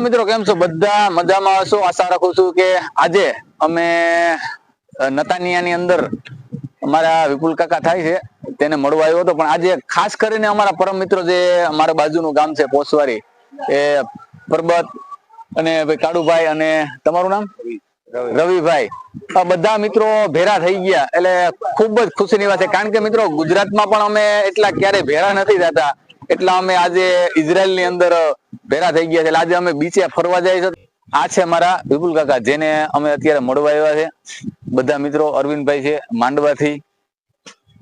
મિત્રો કેમ છો? બધા મજામાં હશો? આશા રાખું છું કે આજે અમે નતાનિયાની અંદર અમારા વિપુલ કાકા થાય છે તેને મળવા આવ્યો હતો, પણ આજે ખાસ કરીને અમારા પરમ મિત્રો જે અમારા બાજુનું ગામ છે પોસવારી, એ પરબત અને ભાઈ કાળુભાઈ અને તમારું નામ રવિભાઈ, આ બધા મિત્રો ભેરા થઈ ગયા એટલે ખૂબ જ ખુશીની વાત છે. કારણ કે મિત્રો ગુજરાતમાં પણ અમે એટલા ક્યારેય ભેરા નથી થતા, એટલા અમે આજે ઇઝરાયલ ની અંદર ભેરા થઈ ગયા છે. એટલે આજે અમે બીચે ફરવા જઈએ છીએ. આ છે મારા વિપુલ કાકા, જેને અમે અત્યારે મળવા આવ્યા છે. બધા મિત્રો, અરવિંદભાઈ છે માંડવાથી,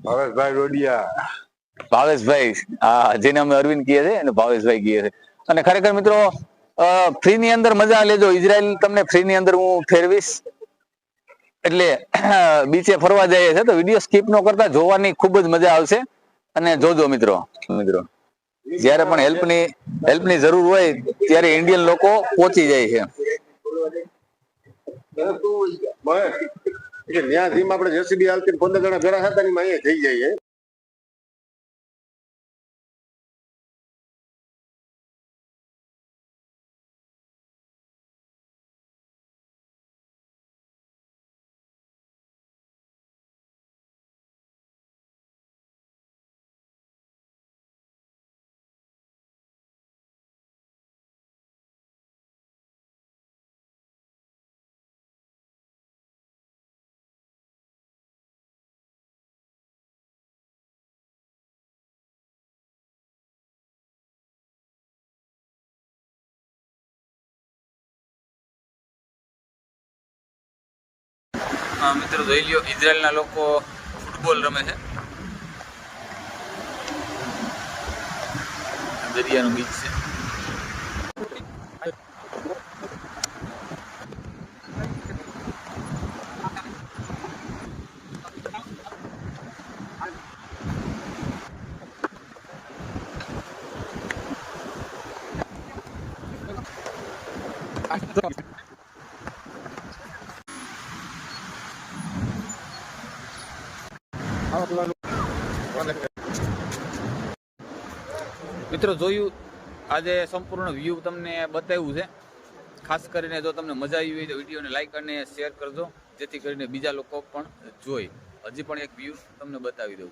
ભાવેશભાઈ રોડિયા, ભાવેશભાઈ, હા, જેને અમે અરવિંદ કહીએ છીએ અને ભાવેશભાઈ કહીએ છીએ. અને ખરેખર મિત્રો ફ્રી ની અંદર મજા લેજો. ઇઝરાયલ તમને ફ્રી ની અંદર હું ફેરવીશ. એટલે બીચે ફરવા જઈએ છે તો વિડીયો સ્કીપ ન કરતા જોવાની ખૂબ જ મજા આવશે. અને જોજો મિત્રો, જયારે પણ હેલ્પની જરૂર હોય ત્યારે ઇન્ડિયન લોકો પહોંચી જાય છે. આપણે જેસીબી હાલતી 15 જણા ભેરા હતા ની અહીંયા થઈ જાય. મિત્રો જોઈ લ્યો, ઇઝરાયલના લોકો ફૂટબોલ રમે છે. દરિયાનું બીચ છે. મિત્રો જોયું, આજે સંપૂર્ણ વ્યૂ તમને બતાવ્યું છે. ખાસ કરીને જો તમને મજા આવી હોય તો વિડીયોને લાઈક અને શેર કરજો, જેથી કરીને બીજા લોકો પણ જોઈ. હજી પણ એક વ્યૂ તમને બતાવી દઉં.